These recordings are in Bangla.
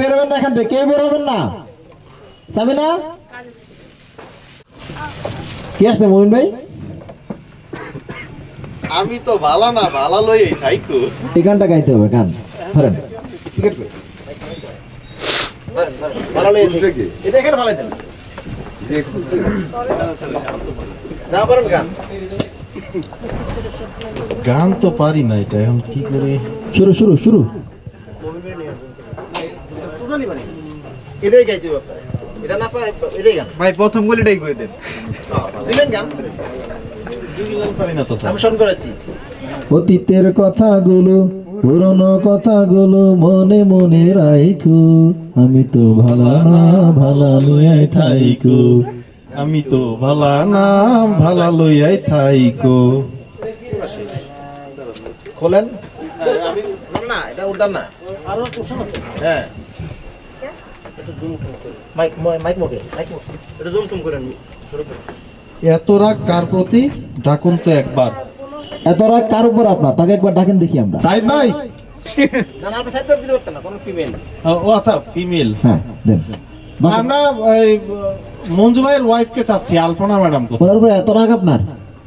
বেরোবেন না এখান থেকে, কেউ বেরোবেন না। সামিনা কি আসছে মমিন ভাই? আমি তো ভালো না, ভালো লই থাইকো। এই গানটা গাইতে হবে, গান ধরেন। টিকেট কই? ভালো লই দেখি। এটা এখানে ভালো দেন। দেখুন। যা পারেন গান। গান তো পারি না, এটা এখন কি করে শুরু শুরু শুরু। টোটালি মানে এটাই গাইতে হবে আপনারা। এটা না পারে এটাই গান। ভাই প্রথম গলিটাই কই দেন। দিলেন গান। গান পারি না তো আমি শোন করেছি। অতীতের কথাগুলো, পুরনো কথাগুলো মনে মনে রাখো, আমি তো ভালো না ভালো লইয়াই থাইকো, আমি তো ভালা না ভালা লইয়াই থাইকো। খোলেন। আমি না এটা উল্টান না, আরো কোশ্চেন আছে। হ্যাঁ একটু জুম করুন। মাইক মাইক মোকে মাইক মোকে এটা জুম জুম করেন শুরু করুন। এত রাগ কার প্রতি ডাকুন তো একবার। এত রাগ কার উপর আপনার? তাকে একবার ডাকেন দেখি আমরা। সাইদ ভাই। না না আপনি সাইড করে দিতে পারতেন না, কোন ফিমেল। ও আচ্ছা ফিমেল। হ্যাঁ দেন। আমরা মঞ্জু ভাইয়ের ওয়াইফকে চাচ্ছি, আলপনা ম্যাডাম কোথায়? ওনার উপর এত রাগ আপনার?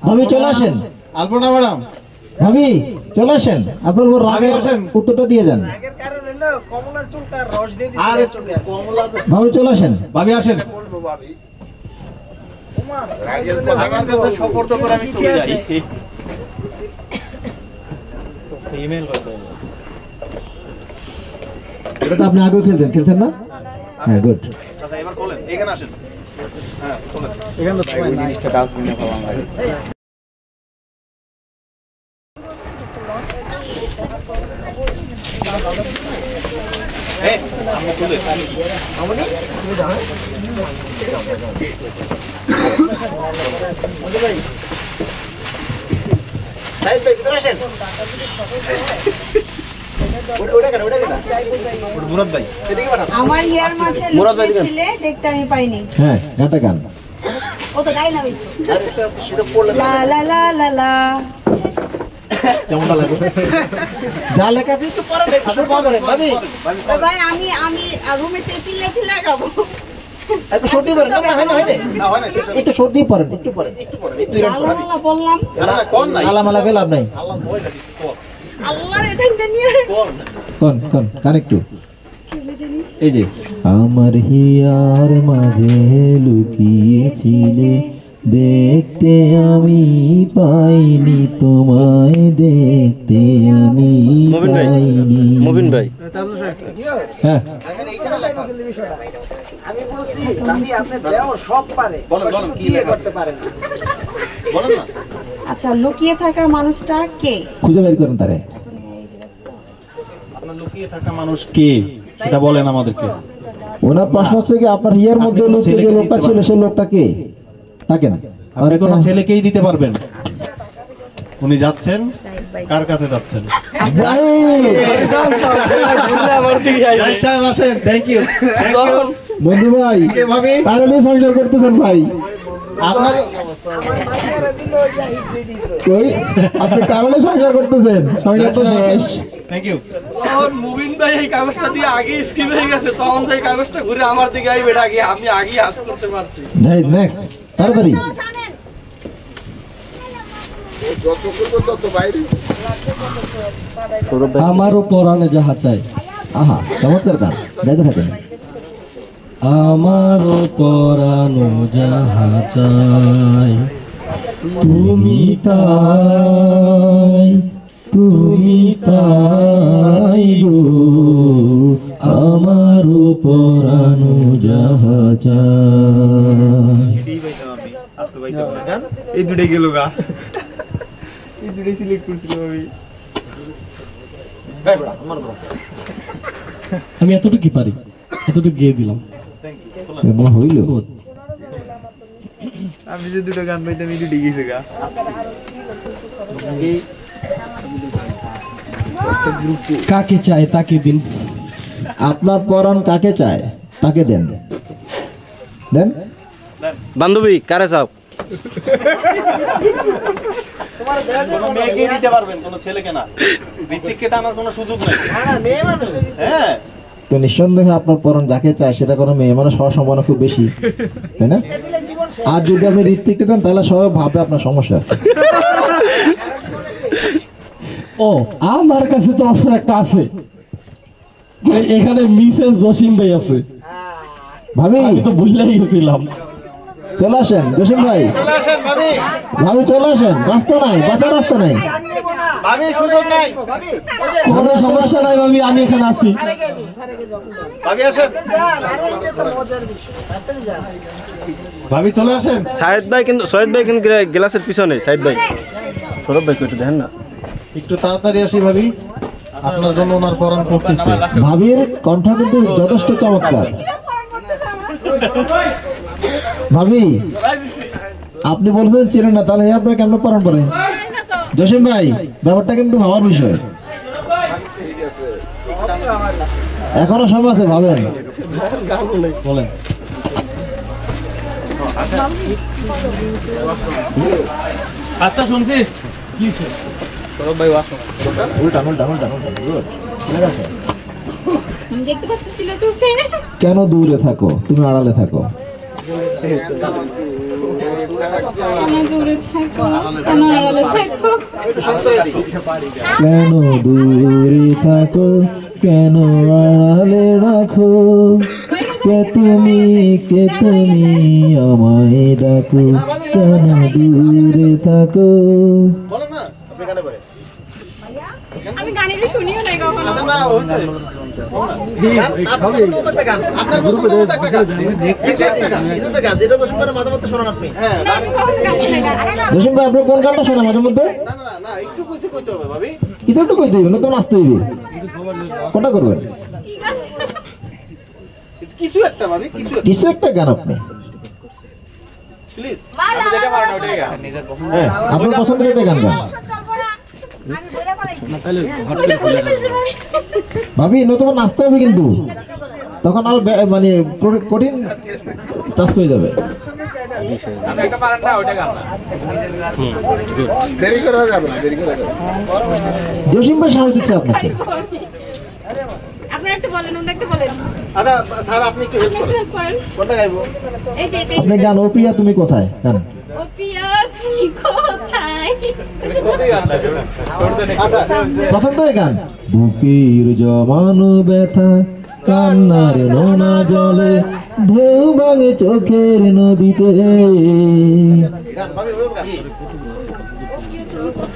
ভাবি চলে আসেন। আলপনা ম্যাডাম ভাবি চলে আসেন, আপনার উপর রাগ আসেন, উত্তরটা দিয়ে যান। রাগের কারণ হলো কমলার চুলটা রস দিয়ে দিছে, আর চলে আসে। ভাবি চলে আসেন। ভাবি আসেন। বলবো ভাবি ওমা রাগের কথা কাছে সপোর্ট করে আমি চলে যাই। ইমেল করতে এটা তো আপনি আগেও খেলছেন না? হ্যাঁ গুড। আচ্ছা এবার বলেন, এখানে আসেন। হ্যাঁ বলেন। এখানে তো সময় জিনিসটা ডাউট নিয়ে পাওয়া যায়। এই আমরা বলে আমনি তুমি যাও। মজা ভাই সাইড ভাই ভিতরে আসেন। ওটা কেন মুরাদ ভাই এদিকে পাঠান। আমার ইয়ার মাঝে লুকিয়েছিলে দেখতে আমি পাইনি। হ্যাঁ গানটা গান। ও তো গাইলাম এই তো। আর একটা সেটা পড়লে লা লা লা লা লা। কেমন লাগে? যা লেখা আছে একটু পড়া দেখো, শুরু করেন ভাবি। ও ভাই আমি রুমে চিল্লাছি লাগাবো। একটু সর্দি পড়েন। না হয় না একটু সর্দি পড়েন, একটু পড়েন। একটু ইরান পড়েন। আল্লাহ বললাম। না কোন নাই আলা মালা লাভ নাই। আল্লাহ বইলা দিছি কোন আল্লাহর এটা নিয়ে কোন কান একটু এই যে আমার হিয়ার মাঝে লুকিয়েছিলে, দেখতে আমি পাইনি তোমায়, দেখতে আমি পাইনি। মুবিন ভাই হ্যাঁ আমি বলছি দাদি আপনি দেও সব পারে, বলেন, কি বিয়ে লেখা করতে পারেন না। বলেন না। আচ্ছা লুকিয়ে থাকা মানুষটা কে? খুঁজে বের করেন তারে। আপনার লুকিয়ে থাকা মানুষ কে সেটা বলেন আমাদেরকে। ওনার প্রশ্ন হচ্ছে কি আপনার হিয়ার মধ্যে আপনি লুকিয়ে যে ছেলেকে লোকটা দিতে ছিল পারেন। সেই লোকটা কে? থাকেন আপনি কোন ছেলেকেই দিতে পারবেন। উনি যাচ্ছেন, কার কাছে যাচ্ছেন? থ্যাংক ইউ বন্ধু ভাই কে ভাবি? তাহলে নিয়ে সংসার করতেছেন ভাই। আপনার কই আপনি কারণে সংসার করতেছেন? সংসার তো শেষ। Thank you. তখন মুবিন ভাই এই কাগজটা দিয়ে আগে স্কিপ হয়ে গেছে, তখন সেই কাগজটা ঘুরে আমার দিকে আইবে, আগে আমি আগে আজ করতে পারছি। যাই নেক্সট তাড়াতাড়ি। আমারও পরাণে যাহা চাই। আহা চমৎকার গান, গাইতে থাকেন। আমারও পরানো যাহা চাই, তুমি তাই গো, আমারও পরানো যাহা চাই। এই দুটাই গেল গা, এই দুটাই সিলেক্ট করছিলাম আমি। আমি এতটুকু পারি, এতটুকু গিয়ে দিলাম। হইল আমি যে দুটো গান পাইতাম এই দুটাই গেছে গা। কাকে চাই তাকে দিন। আপনার পরাণ কাকে চায় তাকে দেন। দেন বান্ধবী কারে চাও? কোনো মেয়েকে দিতে পারবেন, কোনো ছেলেকে না। ভিত্তিককে টানার কোনো সুযোগ নেই। মেয়ে মানুষ হ্যাঁ তো নিঃসন্দেহে আপনার পরন যাকে চায় সেটা কোনো মেয়ে মানে সম্ভাবনা খুব বেশি, তাই না? আর যদি আপনি ঋত্বিকটা দেন তাহলে সবাই ভাবে আপনার সমস্যা আছে। ও আমার কাছে তো অফার একটা আছে, এখানে মিসেস জসিম ভাই আছে, ভাবি আমি তো ভুলেই গেছিলাম। চলে আসেন জসিম ভাই, চলে আসেন ভাবি। ভাবি চলে আসেন, রাস্তা নাই, বাঁচার রাস্তা নাই, ভাবি সুযোগ নাই। কোনো সমস্যা নাই ভাবি, আমি এখানে আছি। ভাবি আসেন। ভাবি চলে আসেন। সাহেদ ভাই কিন্তু গ্লাসের পিছনে সাহেদ ভাই, সৌরভ ভাই একটু দেখেন না। একটু তাড়াতাড়ি আসি ভাবি, আপনার জন্য ওনার পরাণ করতেছে। ভাবির কণ্ঠ কিন্তু যথেষ্ট চমৎকার। ভাবি আপনি বলছেন চিনেন না, তাহলে আপনার কেমন পরাণ পরে? জসিম ভাই ব্যাপারটা কিন্তু ভাবার বিষয়, এখনো সময় আছে, ভাবেন বলেন। আচ্ছা শুনছিস সৌরভ ভাই আসো। উল্টান উল্টান উল্টান উল্টান, good, ঠিক আছে। আমি দেখতে পাচ্ছি না চোখে। কেন দূরে থাকো, তুমি আড়ালে থাকো। কেন দূরে থাকো, কেন আড়ালে থাকো? কেন দূরে থাকো, কেন আড়ালে রাখো, কে তুমি আমায় ডাকো, কেন দূরে থাকো। বলেন না, আপনি গানে পারেন। আমি গানেরই শুনিও নাই কখনো। আচ্ছা না হইছে। আপনার পছন্দ মতো একটা গান। একটা গান যেটা তো শুনবেন মাঝে মধ্যে শোনান আপনি। হ্যাঁ। না, আমি কখনো গান শুনি না। আরে না, জসিম ভাই আপনি কোন গানটা শোনা মাঝে মধ্যে? না না না একটু কইতে কইতে হবে ভাবি। কিছু একটু কইতে হইবে না, তো নাচতে হইবে। কোনটা করবেন? কি গান? কিছু একটা ভাবি, কিছু একটা কিছু একটা গান আপনি, প্লিজ। হ্যাঁ আপনার পছন্দের একটা গান গান। চলবো না। আমি বলে ফেলছি ভাই। ভাবি নতুবা নাচতে হবে কিন্তু, তখন আর মানে কঠিন টাস্ক হয়ে যাবে। দেরি করা যাবে না, দেরি করা যাবে। জসিম ভাই সাহস দিচ্ছে আপনাকে। আপনারা একটু বলেন, ওটা একটু বলেন। আচ্ছা স্যার আপনি একটু হেল্প আপনি করেন। একটু করেন। কোনটা গাইবো? এই যে আপনি গান ও প্রিয়া তুমি কোথায় গান। ও পিয়া তুমি কোথায়? আচ্ছা প্রথম থেকে গান। বুকের জমানো ব্যথা, কান্নার নোনা জলে, ঢেউ ভাঙে চোখের নদীতে। গান ভাবি ওই গান।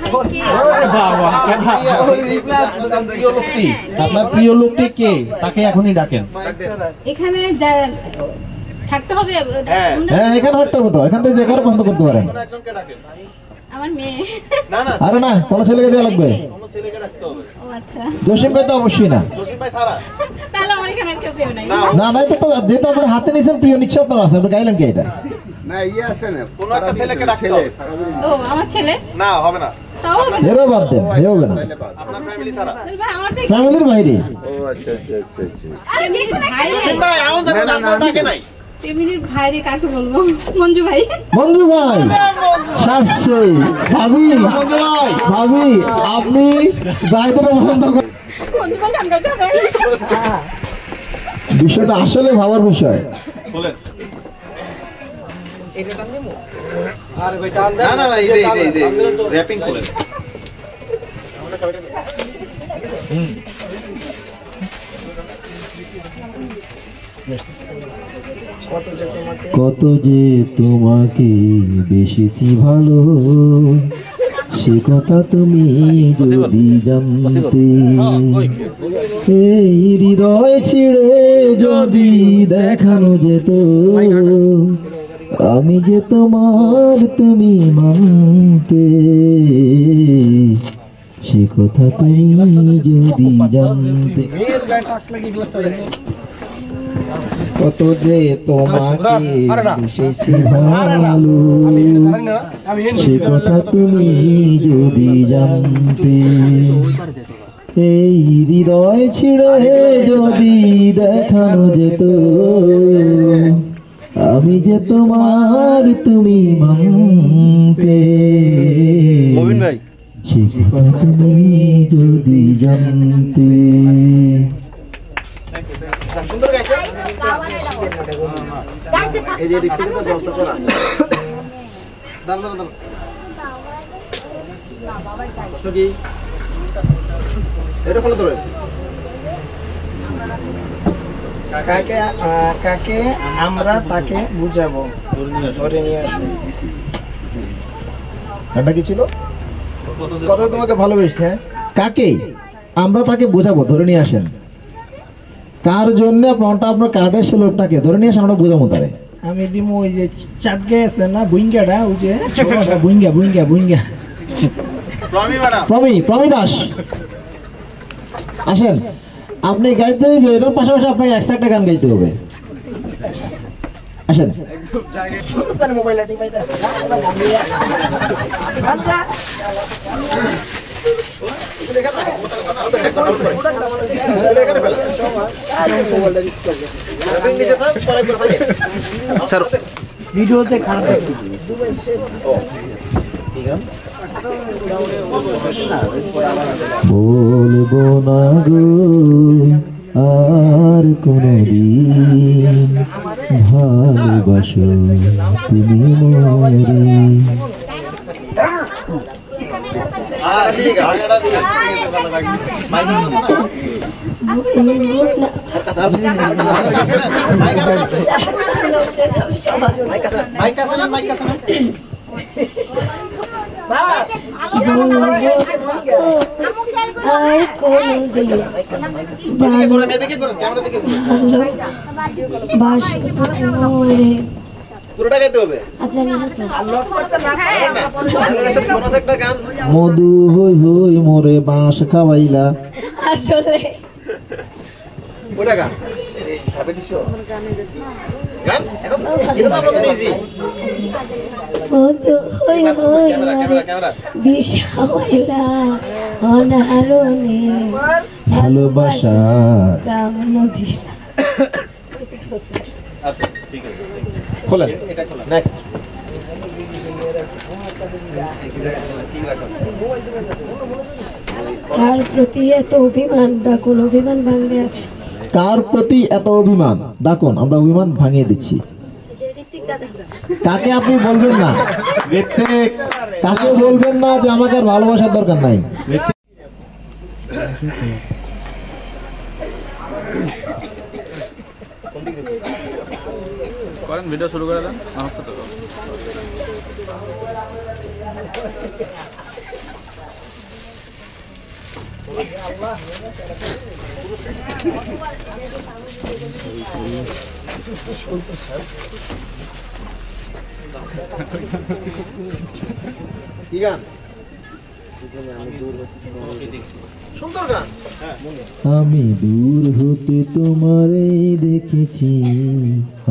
ও পিয়া তুমি কোথায় কে? আপনার প্রিয় লোকটি, আপনার প্রিয় লোকটি কে? তাকে এখনই ডাকেন। এখানে থাকতে হবে। হ্যাঁ। হ্যাঁ এখানে থাকতে হবে তো, এখান থেকে যে কারো পছন্দ করতে পারেন। একজনকে ডাকেন। আমার মেয়ে। না না, আরে না, কোনো ছেলেকে দেওয়া লাগবে। কোনো ছেলেকে ডাকতে হবে। ও আচ্ছা, জসিম ভাই তো অবশ্যই না। জসিম ভাই সারা। তাহলে আমার এখানে আর কেউ পেও নাই। না না, এটা তো যেহেতু আপনি হাতে নিয়েছেন, প্রিয় নিচ্ছে আপনার আছে, আপনি গাইলেন কি এটা? কোনো একটা ছেলেকে ডাকতে হবে। ও আমার ছেলে, না হবে না, তাও হবে না। হেরো বাদ দেন, হেরো হবে না, আপনার ফ্যামিলি সারা। তাহলে ভাই আমার পেয়ে ফ্যামিলির বাইরে। ফ্যামিলির ভাই, জসিম ভাই আউন যাবেন, আপনার ডাকে নাই। ফ্যামিলির ভাইরে কাকে বলবো? মঞ্জু ভাই। বন্ধু ভাই সারছে। ভাবি ভাবি আপনি বাইরে পছন্দ করেন, মঞ্জু ভাই গান গাইতে হবে। বিষয়টা আসলে ভাবার বিষয়। বলেন। না না না, এই যে র‍্যাপিং করেন। কত যে তোমাকে বেশিছি ভালো, সে কথা তুমি যদি জানতে, এই হৃদয় ছিঁড়ে যদি দেখানো যেত, আমি যে তোমার তুমি মানতে, সে কথা তুমি যদি জানতে। কত যে তোমাকে বেশিছি ভালো, সে কথা তুমি যদি জানতে, এই হৃদয় ছিঁড়ে যদি দেখানো যেত, আমি যে তোমার তুমি মানতে, সে কথা তুমি যদি জানতে। সুন্দর গাইছে এই যে ব্যক্তিগত ব্যবস্থা করা আছে দাঁড়ান দাঁড়ান প্রশ্ন কি এটা কোন ধরে কাকে কাকে আমরা তাকে বুঝাবো ধরে নিয়ে আসো গানটা কি ছিল কথা তোমাকে ভালোবেসে কাকে আমরা তাকে বোঝাবো ধরে নিয়ে আসেন কার জন্য ফোনটা আপনার কাঁধে সে লোকটাকে ধরে নিয়ে আসেন আমরা বোঝাবো তারে আমি দিমু ওই যে চাটকে আছে না বুইঙ্গাটা ওই যে ছোটটা বুইঙ্গা বুইঙ্গা বুইঙ্গা প্রমি দাস আসেন আপনি গাইতে হইবে এর পাশাপাশি আপনাকে এক্সট্রা একটা গান গাইতে হবে আসেন মোবাইলটা ঠিক পাইতাছে স্যার ভিডিওতে খারাপ লাগছে বলবো না গো আর কোনদিন ভালোবাসো তুমি মোরে আর কোনদিন মধু হই হই মোরে বাঁশ খাওয়াইলা আসলে মধু হই হই বিষাওয়াইলা অনারণে ভালোবাসা কাম নদীলা আচ্ছা ঠিক আছে খোলেন নেক্সট কার প্রতি এত অভিমান ডাকুন অভিমান ভাঙবে আছে কার প্রতি এত অভিমান ডাকুন আমরা অভিমান ভাঙিয়ে দিচ্ছি কাকে আপনি বলবেন না কাকে বলবেন না যে আমাকে আর ভালোবাসার দরকার নাই করেন ভিডিও শুরু করে দেন আমার সাথে কি গান আমি দূর হতে তোমারে দেখেছি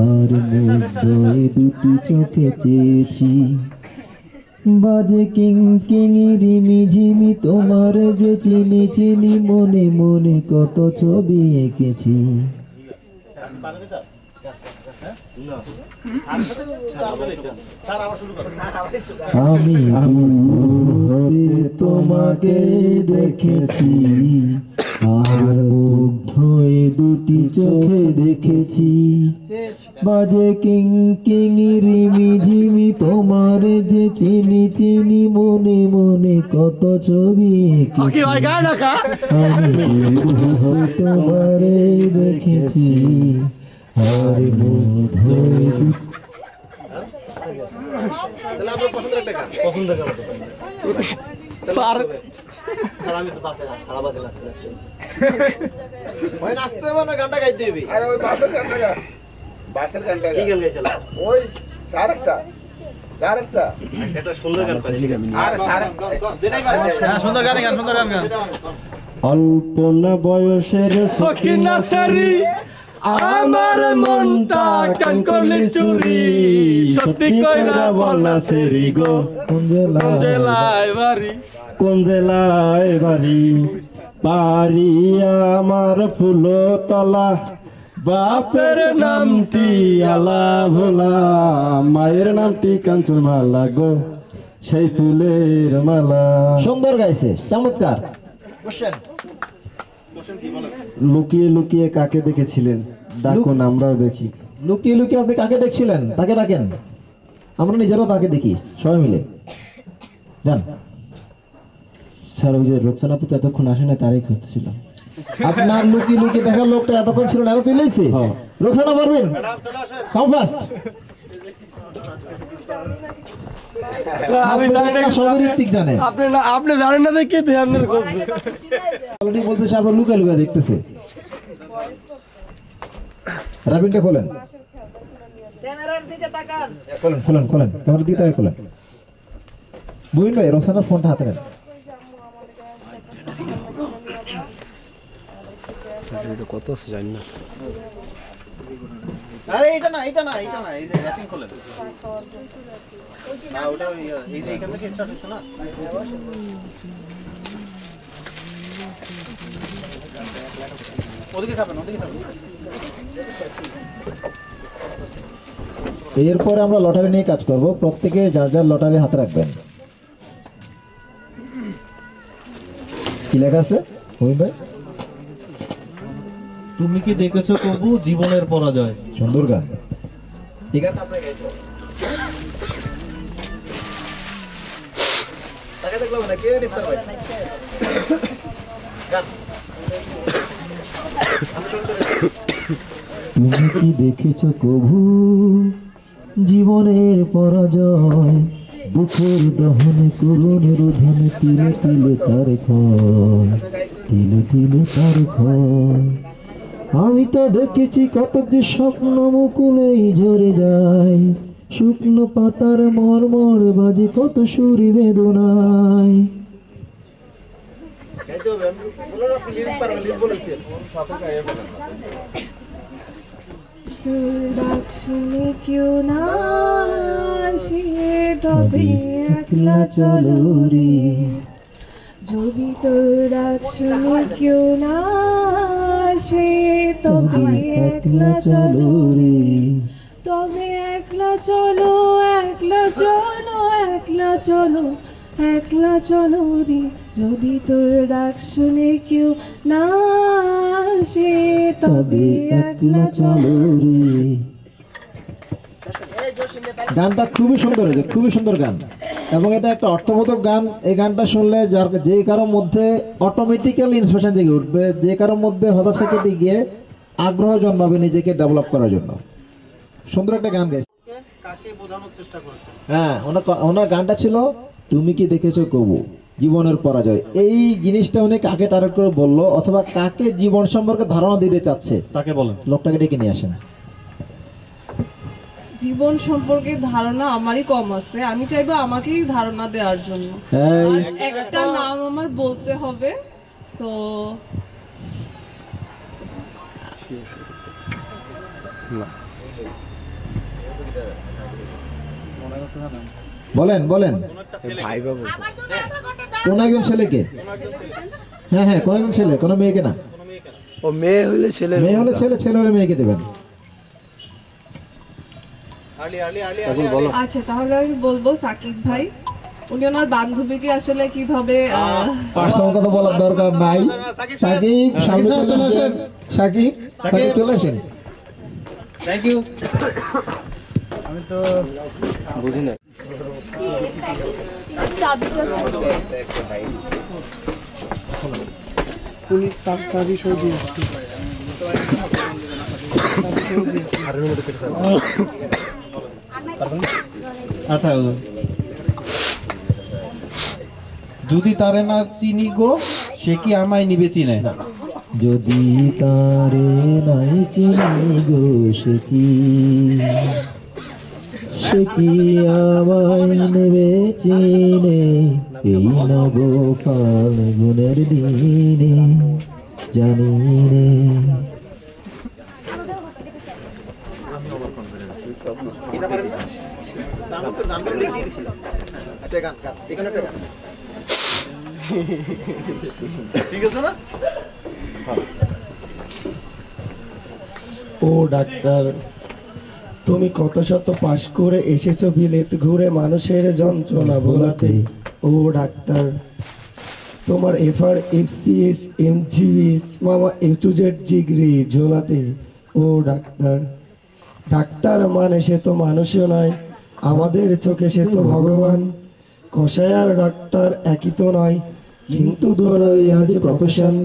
আর মুগ্ধই দুটি চোখে চেয়েছি বাজে কিং কিং রিমি ঝিমি তোমার যে চিনি চিনি মনে মনে কত ছবি এঁকেছি আমি তোমাকে দেখেছি আর মুগ্ধই দুটি চোখে দেখেছি বাজে কিং কিং রিমি ঝিমি তোমার যে চিনি চিনি মনে মনে কত ছবি এঁকেছি আমি তোমারে দেখেছি আর মুগ্ধই গানটা গাইতে হবে কি গান গাইছিল ওই একটা সুন্দর গান পারি সুন্দর গান অল্পনা বয়সের সখিনা সারি আমার মনটা কান করলে চুরি সত্যি কইরা বলনা সেরি গো কোন জেলায় বাড়ি পারি আমার ফুলতলা বাপের নামটি আলা ভোলা মায়ের নামটি কাঞ্চনমালা গো সেই ফুলের মালা সুন্দর গাইছে চমৎকার লুকিয়ে লুকিয়ে কাকে দেখেছিলেন? ডাকুন, আমরাও দেখি। লুকিয়ে লুকিয়ে আপনি কাকে দেখছিলেন? তাকে ডাকেন, আমরা নিজেরাও তাকে দেখি সবাই মিলে। যান স্যার, ওই যে রোকসানা পুত্র এতক্ষণ আসে না, তারই খুঁজতেছিলাম। আপনার লুকিয়ে লুকিয়ে দেখার লোকটা এতক্ষণ ছিল না, তুই লাইছে। রোকসানা পারবেন, কাম ফাস্ট। আমি জানি না, সবাই ঋত্বিক জানে। আপনি জানেন না দেখে আপনার করছে অলরেডি বলতেছে আপনার লুকা লুকা দেখতেছে। র্যাপিংটা খোলেন, খোলেন খোলেন খোলেন, ক্যামেরার দিকে তাকায় খোলেন। বুঝলেন ভাই, রোকসানার ফোনটা হাতে নেন। কত আছে জানি না। আরে এটা না, এটা না, এটা না, এই যে র্যাপিং খোলেন না, ওটা এই যে এখান থেকে স্টার্ট হচ্ছে না। ওদিকে যাবেন, ওদিকে যাবেন। এরপরে আমরা লটারি নিয়ে কাজ করব, প্রত্যেকে যার যার লটারি হাতে রাখবেন। কি লেখা আছে ওই ভাই? তুমি কি দেখেছো প্রভু জীবনের পরাজয়? সুন্দর গান, ঠিক আছে। আমরা গাইবো, তাকে দেখলাম না, কে নিস্তার ভাই গান। তুমি কি দেখেছো কভু জীবনের পরাজয়? বুকের দহনে করুণ রোধনে তিলে তিলে তার ক্ষয়, তিলে তিলে তার ক্ষয়। আমি তো দেখেছি কত যে স্বপ্ন মুকুলেই ঝরে যায়, শুকনো পাতার মরমর বাজে কত সুরি বেদনায়। তোর ডাক শুনে কেউ না আসে, তবে একলা চলো রে। যদি তোর ডাক শুনে কেউ না আসে, তবে একলা চলো রে। তবে একলা চলো, একলা চলো, একলা চলো, একলা চলো রে। যদি তোর ডাক শুনে কেউ না আসে, তবে একলা চলো রে। গানটা খুবই সুন্দর হয়েছে, খুবই সুন্দর গান, এবং এটা একটা অর্থবোধক গান। এই গানটা শুনলে যার যে কারোর মধ্যে অটোমেটিক্যালি ইন্সপিরেশন জেগে উঠবে, যে কারোর মধ্যে হতাশা কেটে গিয়ে আগ্রহ জন্মাবে নিজেকে ডেভেলপ করার জন্য। সুন্দর একটা গান গাইছে। কাকে বোঝানোর চেষ্টা করেছেন? হ্যাঁ, ওনার গানটা ছিল তুমি কি দেখেছো কবু জীবনের পরাজয়। এই জিনিসটা উনি কাকে টার্গেট করে বললো, অথবা কাকে জীবন সম্পর্কে ধারণা দিতে চাচ্ছে, তাকে বলেন। লোকটাকে ডেকে নিয়ে আসেন। জীবন সম্পর্কে ধারণা আমারই কম আছে, আমি চাইবো আমাকেই ধারণা দেওয়ার জন্য। এই আর একটা নাম আমার বলতে হবে, তো বলেন বলেন, ভাই বাবু কোন একজন ছেলেকে? হ্যাঁ হ্যাঁ, কোন একজন ছেলে, কোনো মেয়েকে না। ও মেয়ে হলে ছেলে, মেয়ে হলে ছেলে, ছেলে হলে মেয়েকে দেবেন। আচ্ছা, তাহলে আমি বলবো সাকিব ভাই। উনি ওনার বান্ধবীকে আসলে কিভাবে পার্সোনাল কথা বলার দরকার নাই। সাকিব সামনে চলে আসেন, সাকিব সাকিব চলে আসেন। Thank you. আমি তো বুঝি না। আচ্ছা, যদি তারে না চিনি গো, সে কি আমায় নিবে চিনে? যদি তারে নাই চিনি গো, সে কি আমায় নেবে চিনে? এই নব ফাল্গুনের দিনে জানি রে। ঠিক আছে না? ও ডাক্তার, তুমি কত শত পাশ করে এসেছো বিলেত ঘুরে মানুষের যন্ত্রণা ভোলাতে। ও ডাক্তার, তোমার এফআর এফসিএস এমজিএস মামা এ to Z জিগরি ঝোলাতে O doctor doctor মানে সে তো মানুষও নয়, আমাদের চোখে সে তো ভগবান। কসাই আর ডাক্তার একই তো নয়, কিন্তু ধরোই আজ প্রফেশন।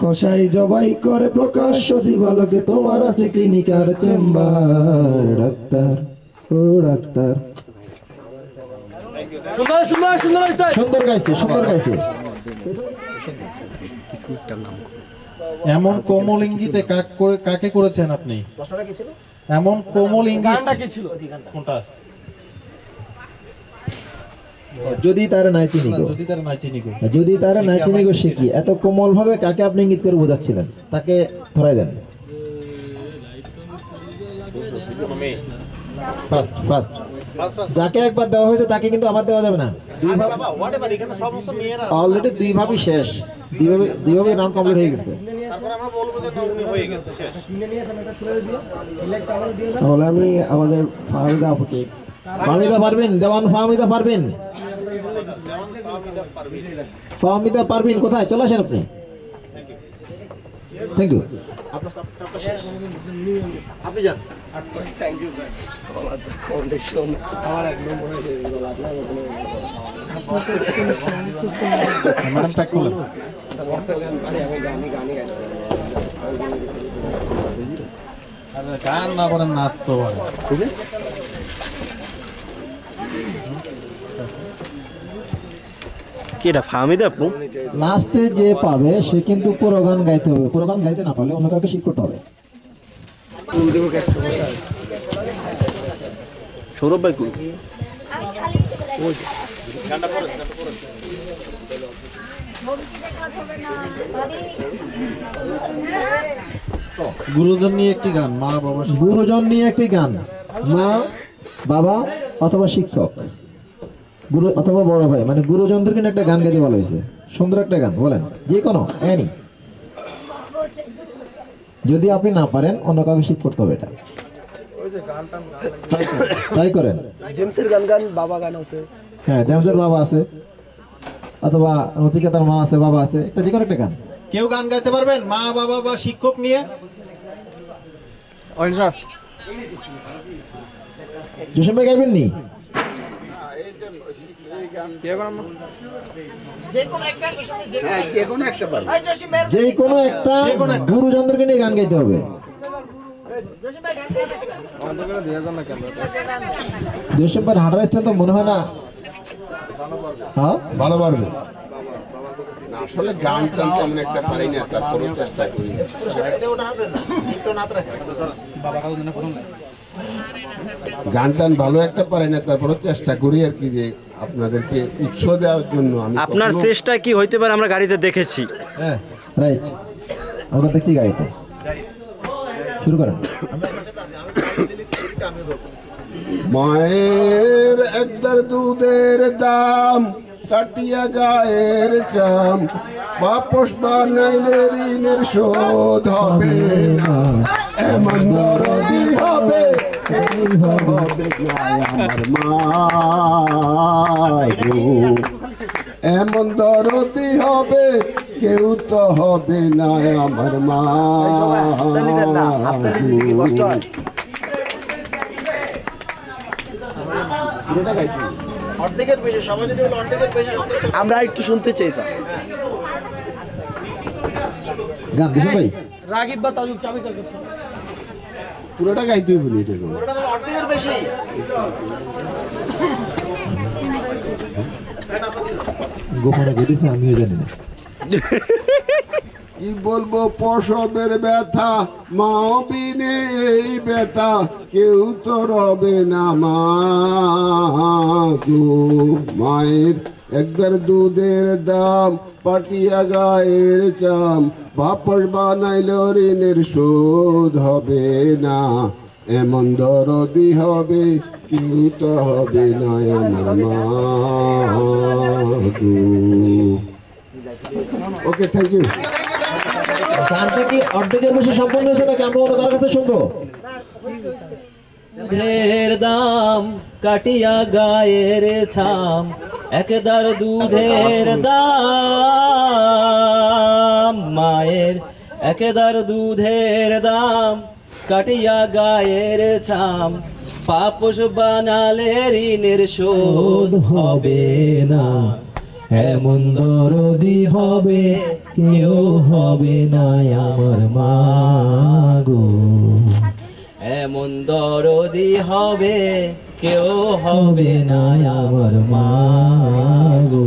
কসাই জবাই করে প্রকাশ্য দিবালোকে, তোমার আছে ক্লিনিকার চেম্বার। ডাক্তার ও ডাক্তার। সুন্দর গাইছে, সুন্দর গাইছে। এমন কোমল ইঙ্গিতে কাকে করেছেন আপনি? এমন কোমল ইঙ্গিত কোনটা? যদি তার নাই চিনি গো, যদি তার নাই চিনি গো, যদি তার নাই চিনি গো সে কি? এত কোমল ভাবে কাকে আপনি ইঙ্গিত করে বোঝাচ্ছিলেন? তাকে ধরাই দেন। ফার্স্ট ফার্স্ট যাকে একবার দেওয়া হয়েছে তাকে কিন্তু আবার দেওয়া যাবে না। অলরেডি দুই ভাবই শেষ, দুই ভাবে রাউন্ড কমপ্লিট হয়ে গেছে। তাহলে আমি আমাদের ফাহমিদা আপুকে। ফাহমিদা পারবেন, দেওয়ান ফাহমিদা পারবেন, ফাহমিদা পারবেন। কোথায় চলে আসেন আপনি? Thank you. আপনি যান। ম্যাডাম প্যাক করলেন। গান না করেন, নাচ তো কি এটা ফাহমিদা আপু? লাস্টে যে পাবে সে কিন্তু পুরো গান গাইতে হবে। পুরো গান গাইতে না পারলে অন্য কাউকে শিখ করতে হবে। সৌরভ ভাই কই? গুরুজন নিয়ে একটি গান, মা বাবা। গুরুজন নিয়ে একটি গান, মা বাবা অথবা শিক্ষক, গুরু অথবা বড় ভাই, মানে গুরুজনদের কিন্তু একটা গান গাইতে ভালো হয়েছে। সুন্দর একটা গান বলেন, যে কোনো এনি। যদি আপনি না পারেন অন্য কাউকে শিখ করতে হবে। এটা ট্রাই করেন। জেমসের গান গান বাবা গান আছে। হ্যাঁ, জেমসের বাবা আছে অথবা নচিকেতার মা আছে, বাবা আছে, একটা যে কোনো একটা গান। কেউ গান গাইতে পারবেন মা বাবা বা শিক্ষক নিয়ে? জোসেন ভাই গাইবেন নি? যে কোনো একটা গুরুজনদেরকে নিয়ে গান গাইতে হবে। জোসেন ভাই হাঁটার স্টাইল তো মনে হয় না হ্যাঁ ভালো পারবে। আসলে গান টান তেমন একটা পারি না, তারপরে চেষ্টা করি। গান টান ভালো একটা পারি না, তারপরে চেষ্টা করি আর কি, যে আপনাদেরকে উৎসাহ দেওয়ার জন্য। আমি আপনার চেষ্টা কি হইতে পারে আমরা গাড়িতে দেখেছি। হ্যাঁ রাইট, আমরা দেখছি গাড়িতে। শুরু করেন। মায়ের একদার দুধের দাম, কাটিয়া গায়ের চাম, বাপস বানাইলে ঋণের শোধ হবে না, এমন দরদি হবে হবে আমার মা গো, এমন দরদি হবে কেউ তো হবে না আমার মা গো। আমরা একটু শুনতে চাই স্যার গান। কিছু ভাই রাগিব বা তাজুক চাবি কার কাছে? পুরোটা গাইতে বলি, এটা অর্ধেকের বেশি। গোপনে ঘটেছে আমিও জানি না। কি বলবো প্রসবের ব্যথা, মা বিনে এই ব্যথা কেউ তো রবে না মা গো, মায়ের একদার দুধের দাম, পাটিয়া গায়ের চাম, বাপস বানাইল ঋণের শোধ হবে না, এমন দরদি হবে কেউ তো হবে না আমার মা গো। ওকে, থ্যাংক ইউ। গানটা কি অর্ধেকের বেশি সম্পূর্ণ হয়েছে নাকি আমরা অন্য কারোর কাছে শুনবো? দাম কাটিয়া গায়ের ছাম, একদার দুধের দাম মায়ের একদার দুধের দাম কাটিয়া গায়ের ছাম পাপস বানালে ঋণের শোধ হবে না এমন দরদি হবে কেউ হবে না আমার মা গো এমন দরদি হবে কেউ হবে না আমার মা গো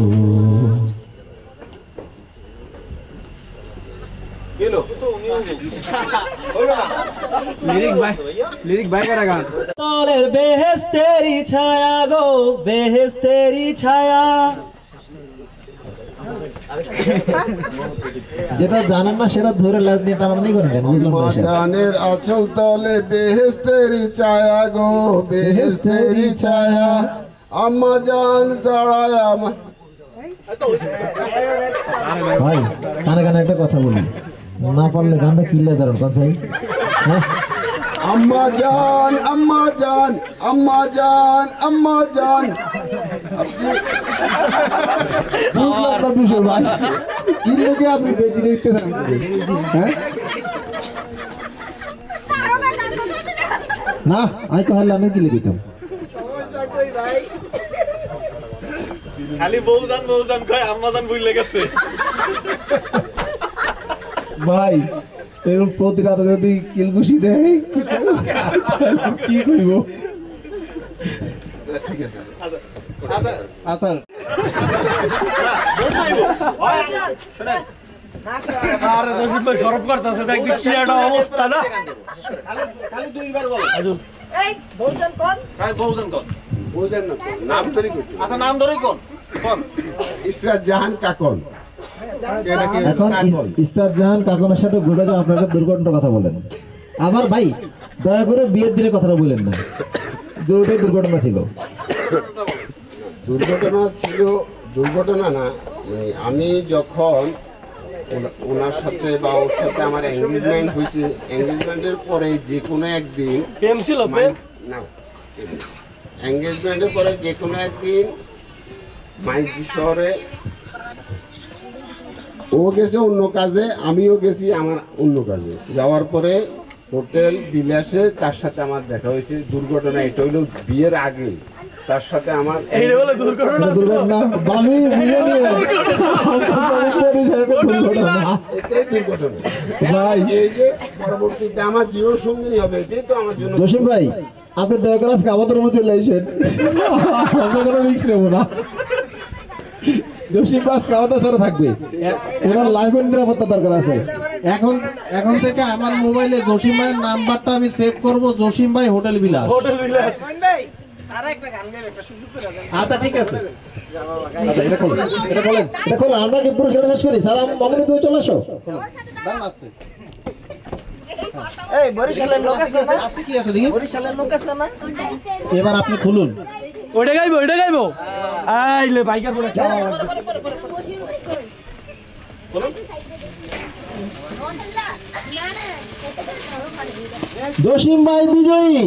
তলের বেহেস্তেরি ছায়া গো বেহেস্তেরি ছায়া যেটা জানেন না সেটা ধরে লাজ নিয়ে টানাটানি করেন বুঝলাম না জানের আচল তলে বেহেস্তেরি ছায়া গো বেহেস্তেরি ছায়া আম্মা জান ছাড়ায় আমার ভাই কানে কানে একটা কথা বলি না পারলে গানটা কিনলে ধরেন কোন সাই আম্মা জান আম্মা জান আম্মা জান আম্মা জান বুঝলাম না বিষয় ভাই কিনলে কি আপনি বেজি নিতে থাকবেন হ্যাঁ না আমি তো হলে আমি কিনে দিতাম খালি বউজান কয় আম্মাজান ভুলে গেছে ভাই এরকম প্রতি রাতে যদি কিলকুশি দেয় কি করব ঠিক আছে আচ্ছা আর দোষী ভাই সরব করতেছে দেখ কি একটা অবস্থা না খালি দুইবার বলো এই বউজন কোন বউজান কোন বুঝেন না নাম ধরে কইতে আচ্ছা নাম ধরে কোন কোন ইসরাত জাহান কাকন এখন ইস্তার জাহান কাকনের সাথে ঘটে যাওয়া আপনারা দুর্ঘটনার কথা বলেন আমার ভাই দয়া করে বিয়ের দিনের কথাটা বলেন না যে ওটাই দুর্ঘটনা ছিল দুর্ঘটনা না মানে আমি যখন ওনার সাথে বা ওর সাথে আমার এঙ্গেজমেন্ট হয়েছে এঙ্গেজমেন্টের পরে যে কোনো একদিন প্রেম ছিল না এঙ্গেজমেন্টের পরে যে কোনো একদিন মাইজি শহরে ও গেছে অন্য কাজে আমিও গেছি আমার অন্য কাজে যাওয়ার পরে হোটেল বিলাসে তার সাথে আমার দেখা হয়েছে দুর্ঘটনা এটা হইল বিয়ের আগে তার সাথে আমার দুর্ঘটনা বামি এটাই দুর্ঘটনা ভাই এই যে পরবর্তীতে আমার জীবন সঙ্গিনী হবে এটাই তো আমার জন্য জসিম ভাই আপনি দয়া করে আজকে আমাদের মধ্যে লাইছেন আমরা কোনো রিস্ক নেবো না জসিম বাস কাওয়াতে সারা থাকবে ওনার লাইফের নিরাপত্তা দরকার আছে এখন থেকে আমার মোবাইলে জসিম ভাইয়ের নাম্বারটা আমি সেভ করব জসিম ভাই হোটেল বিলাস আচ্ছা ঠিক আছে আচ্ছা এটা বলেন আমরা কি পুরস্কার শেষ করি স্যার মামুনি তুমি চলে আসো এই বরিশালের লোক আছে না কি আছে দেখি বরিশালের লোক আছে না এবার আপনি খুলুন ওইটা গাইবো আইলে বাইকার পড়ে চাও জসিম ভাই বিজয়ী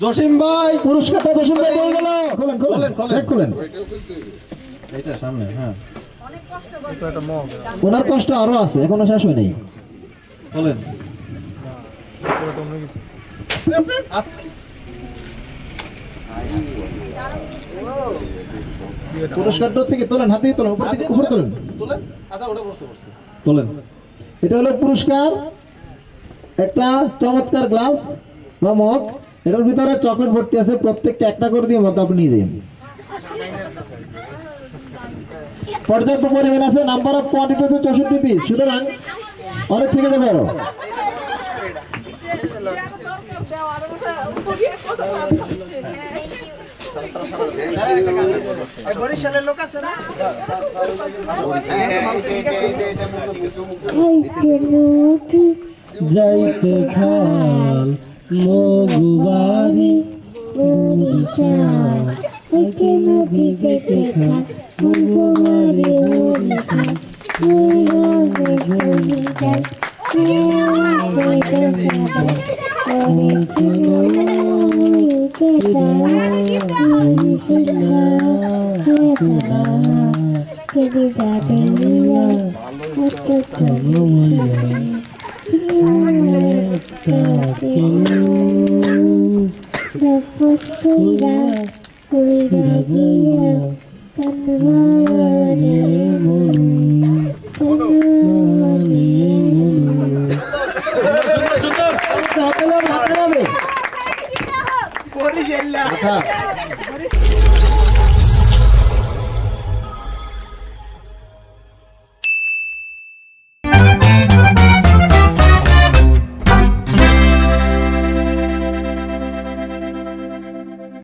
জসিম ভাই পুরস্কারটা জসিম ভাই পেয়ে গেল খোলেন এটা সামনে হ্যাঁ ওনার কষ্ট আরো আছে এখনো শেষ হয় নাই বলেন পুরস্কারটা হচ্ছে কি তোলেন হাতেই তোলেন উপর থেকে উপরে তোলেন আচ্ছা ওটা বসে তোলেন এটা হলো পুরস্কার একটা চমৎকার গ্লাস বা মগ এটার ভিতরে চকলেট ভর্তি আছে প্রত্যেকটা একটা করে দিয়ে মগটা আপনি নিয়ে যান পর্যাপ্ত পরিমাণ আছে নাম্বার অফ কোয়ান্টিটি হচ্ছে 64 পিস সুতরাং অনেক ঠিক আছে বড় বরিশালের লোক আছে না যাইতে খাল মগুবারি বরিশাল কেন ভিজতে খাল মগুবারি বরিশাল আচ্ছা